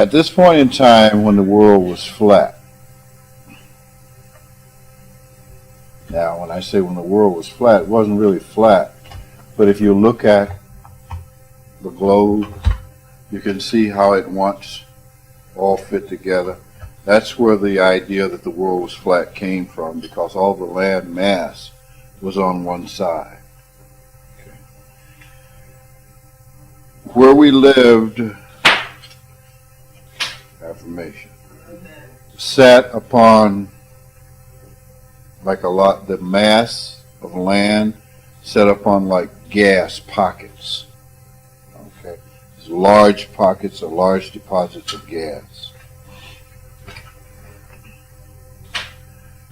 At this point in time, when the world was flat, now when I say when the world was flat, it wasn't really flat, but if you look at the globe, you can see how it once all fit together. That's where the idea that the world was flat came from, because all the land mass was on one side. Okay. Where we lived, affirmation, sat upon the mass of land set upon like gas pockets. Okay, large pockets or large deposits of gas.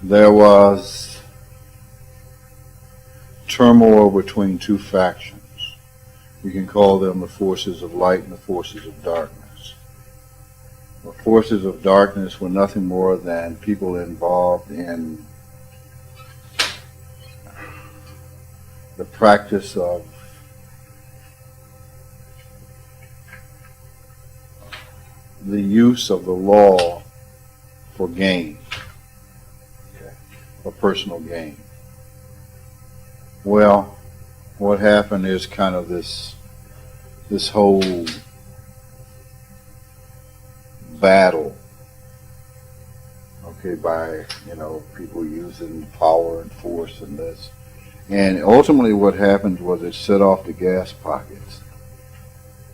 There was turmoil between two factions. We can call them the forces of light and the forces of darkness. The forces of darkness were nothing more than people involved in the practice of the use of the law for gain, for personal gain. Well, what happened is kind of this whole battle, okay, by, people using power and force and this. And ultimately what happened was it set off the gas pockets.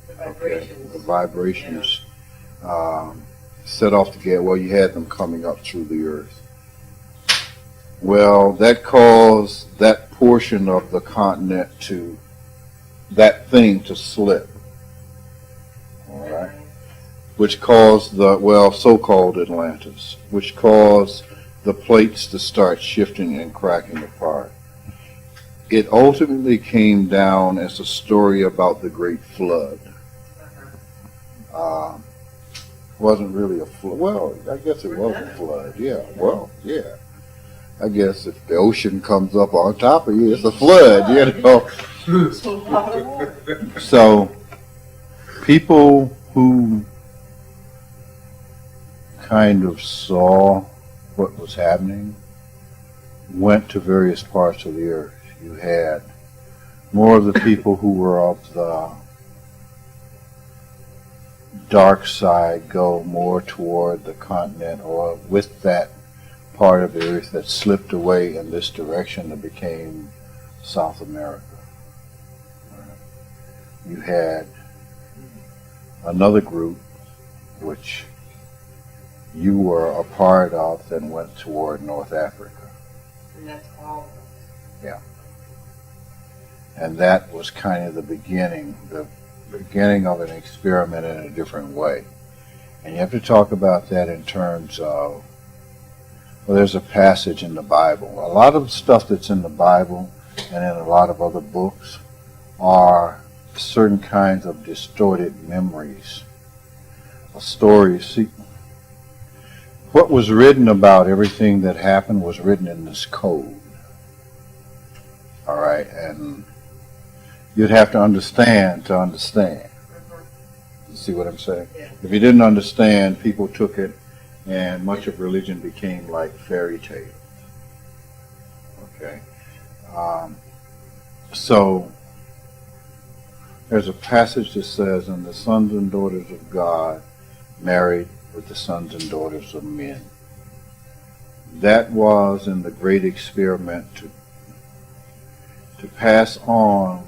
The vibrations set off the gas. Well, you had them coming up through the earth. Well, that caused that portion of the continent that thing to slip. All right. Which caused so-called Atlantis, which caused the plates to start shifting and cracking apart. It ultimately came down as a story about the Great Flood. Wasn't really a flood. Well, I guess it was a flood. Yeah. Well, yeah. I guess if the ocean comes up on top of you, it's a flood. So people who kind of saw what was happening went to various parts of the earth. You had more of the people who were of the dark side go more toward the continent, or with that part of the earth that slipped away in this direction that became South America. You had another group, which you were a part of, that went toward North Africa. And that's all of us. Yeah. And that was kind of the beginning of an experiment in a different way. And you have to talk about that in terms of, there's a passage in the Bible. A lot of stuff that's in the Bible and in a lot of other books are certain kinds of distorted memories, stories. See, what was written about everything that happened was written in this code. All right, and you'd have to understand to understand. You see what I'm saying? Yeah. If you didn't understand, people took it, and much of religion became like fairy tales. Okay, so there's a passage that says, "And the sons and daughters of God married with the sons and daughters of men." That was in the great experiment to pass on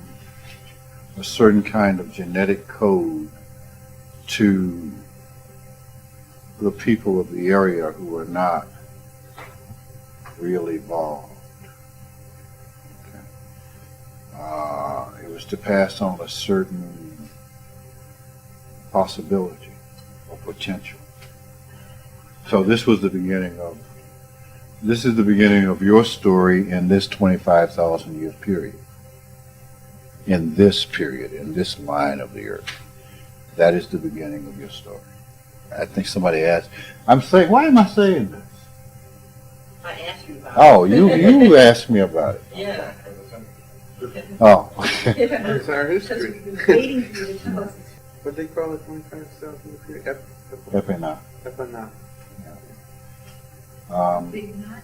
a certain kind of genetic code to the people of the area who were not really evolved. Okay. It was to pass on a certain possibility or potential. So this is the beginning of your story in this 25,000 year period. In this period, in this line of the earth. That is the beginning of your story. I think somebody asked, why am I saying this? I asked you about Oh, you asked me about it. Yeah. Oh. It's our history. Because we've been waiting for you to tell us. What they call it, 25,000 year period? Epinoc. Epinoc. Big nut.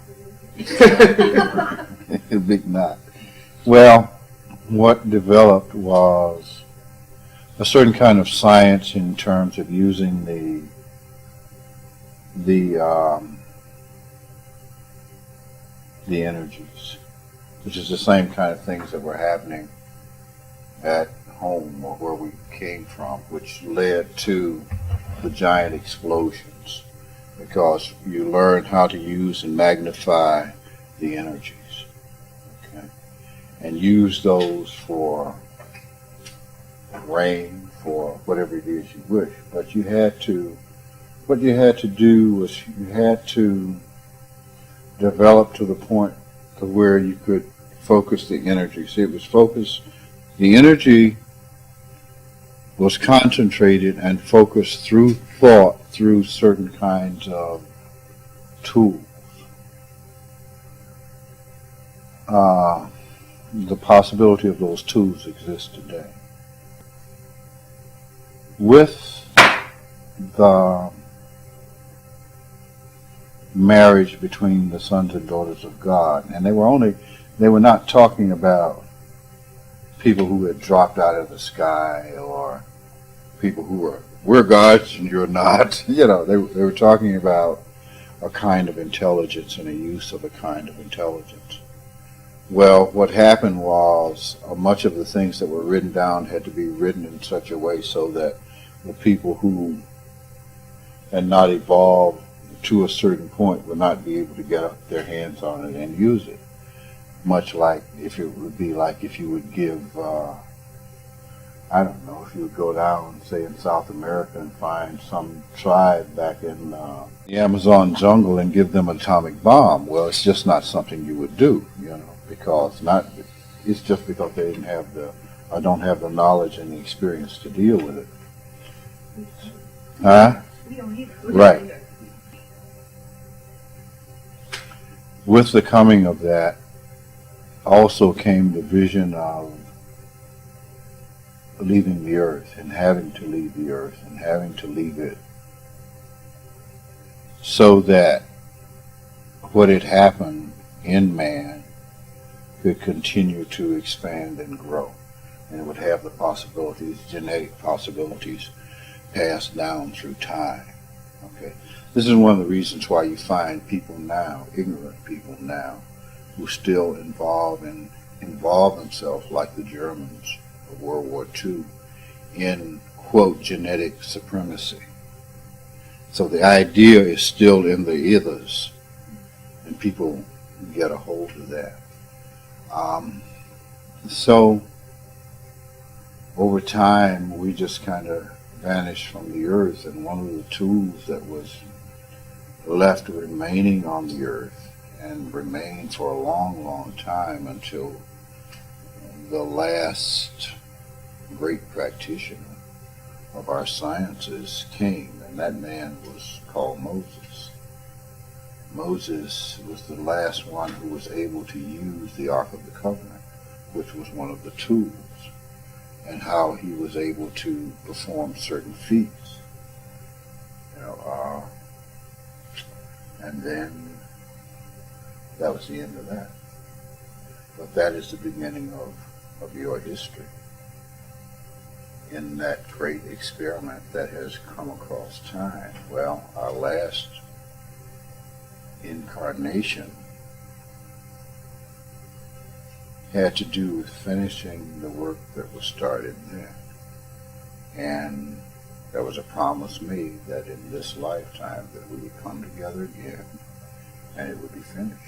Big knot. Well, what developed was a certain kind of science in terms of using the energies, which is the same kind of things that were happening at home or where we came from, which led to the giant explosions, because you learn how to use and magnify the energies, okay, and use those for rain, for whatever it is you wish. But you had to, what you had to do was you had to develop to the point to where you could focus the energy. See, it was focused, the energy was concentrated and focused through thought, through certain kinds of tools. The possibility of those tools exists today. With the marriage between the sons and daughters of God, and they were not talking about people who had dropped out of the sky or people who we're gods and you're not. You know, they were talking about a kind of intelligence and a use of a kind of intelligence. Well, what happened was much of the things that were written down had to be written in such a way so that the people who had not evolved to a certain point would not be able to get their hands on it and use it. Much like if it would be like if you would give, I don't know, if you would go down, say in South America and find some tribe back in the Amazon jungle and give them an atomic bomb. Well, it's just not something you would do, you know, because it's just because they didn't have don't have the knowledge and the experience to deal with it. Huh? We don't either. Right. With the coming of that also came the vision of leaving the earth and having to leave the earth and having to leave it so that what had happened in man could continue to expand and grow, and it would have the possibilities, genetic possibilities, passed down through time. Okay, this is one of the reasons why you find people now, ignorant people now, who still involve themselves, like the Germans of World War II, in, quote, genetic supremacy. So the idea is still in the ethers, and people get a hold of that. So over time, we just kind of vanished from the earth, and one of the tools that was left remaining on the earth and remained for a long, long time until the last great practitioner of our sciences came, and that man was called Moses. Moses was the last one who was able to use the Ark of the Covenant, which was one of the tools, and how he was able to perform certain feats. You know, and then that was the end of that. But that is the beginning of your history in that great experiment that has come across time. Well, our last incarnation had to do with finishing the work that was started then. And there was a promise made that in this lifetime that we would come together again and it would be finished.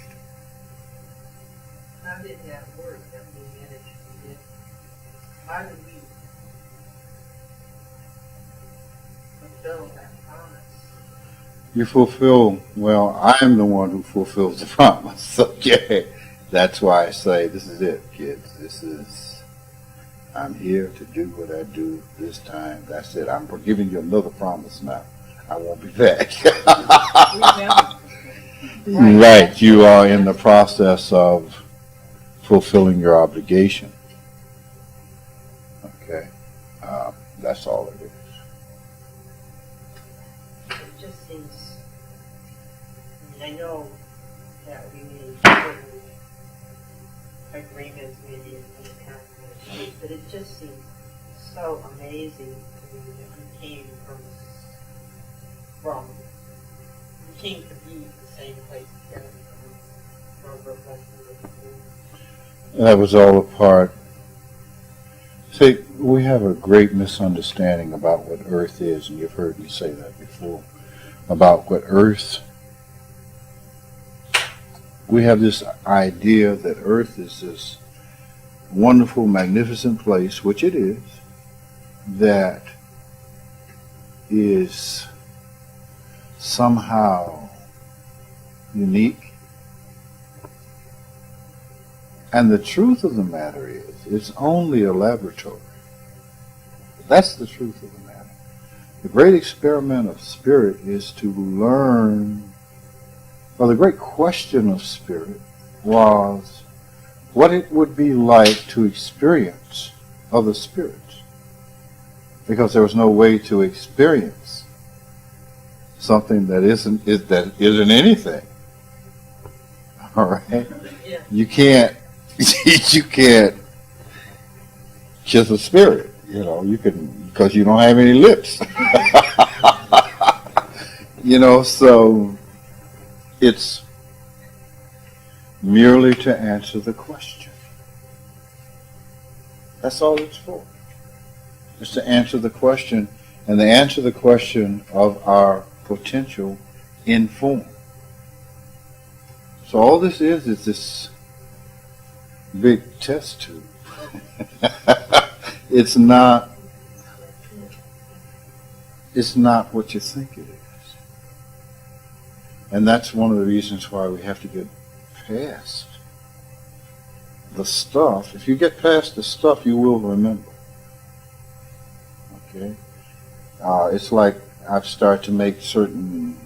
How did that work? That we managed to get. How did we fulfill that promise? You fulfill, well, I am the one who fulfills the promise. Okay. That's why I say, this is it, kids. I'm here to do what I do this time. That's it. I'm giving you another promise now. I won't be back. Right. You are in the process of fulfilling your obligation. Okay. That's all it is. I know that we made certain agreements maybe in the past, but it just seems so amazing to me that we came we came to be the same place together from reflection of the That was all a part. See, we have a great misunderstanding about what Earth is, and you've heard me say that before, about what Earth. We have this idea that Earth is this wonderful, magnificent place, which it is, that is somehow unique. And the truth of the matter is, it's only a laboratory. That's the truth of the matter. The great experiment of spirit is to learn, well, the great question of spirit was what it would be like to experience other spirits. Because there was no way to experience something that isn't anything. All right? Yeah. You can't kiss a spirit, you can, because you don't have any lips. So it's merely to answer the question. That's all it's for. It's to answer the question, and to answer the question of our potential in form. So all this is this big test tube. It's not what you think it is. And that's one of the reasons why we have to get past the stuff. If you get past the stuff, you will remember. Okay? It's like I've started to make certain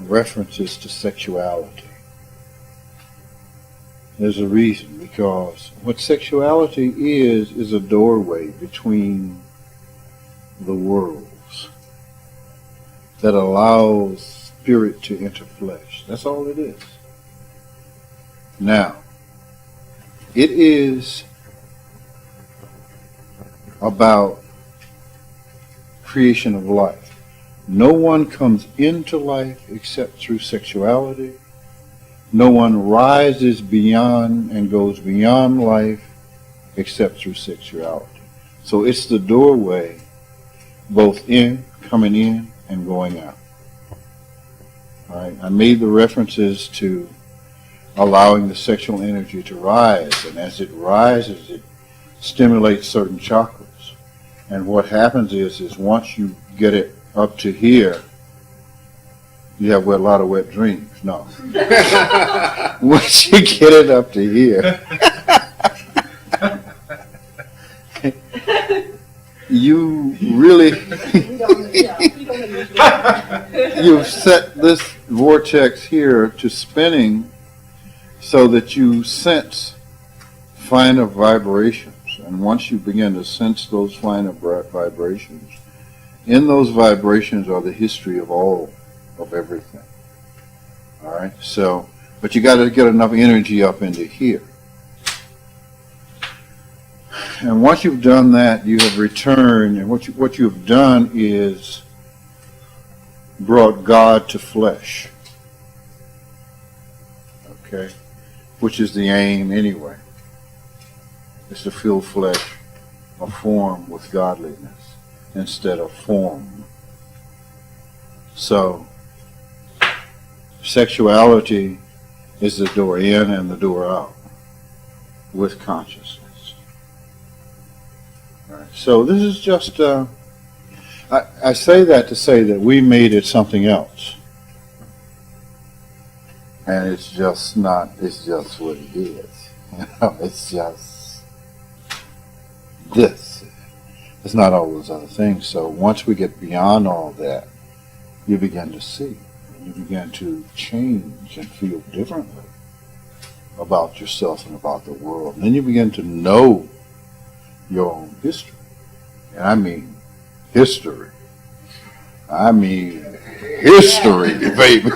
references to sexuality. There's a reason, because what sexuality is a doorway between the worlds that allows spirit to enter flesh. That's all it is. Now, it is about creation of life. No one comes into life except through sexuality. No one rises beyond and goes beyond life except through sexuality. So it's the doorway, both coming in and going out. All right. I made the references to allowing the sexual energy to rise, and as it rises, it stimulates certain chakras. And what happens is once you get it up to here, you have a lot of wet dreams. No. Once you get it up to here, you really, you've set this vortex here to spinning so that you sense finer vibrations. And once you begin to sense those finer vibrations, in those vibrations are the history of everything. All right? So, but you got to get enough energy up into here. And once you've done that, you have returned, and what you've done is brought God to flesh. Okay? Which is the aim anyway. Is to fill flesh or form with godliness instead of form. So, sexuality is the door in and the door out with consciousness. All right. So this is just, I say that to say that we made it something else. And it's just not, it's just what it is. It's just this. It's not all those other things. So once we get beyond all that, you begin to see. And you begin to change and feel differently about yourself and about the world. And then you begin to know your own history. And I mean history. I mean, history, baby.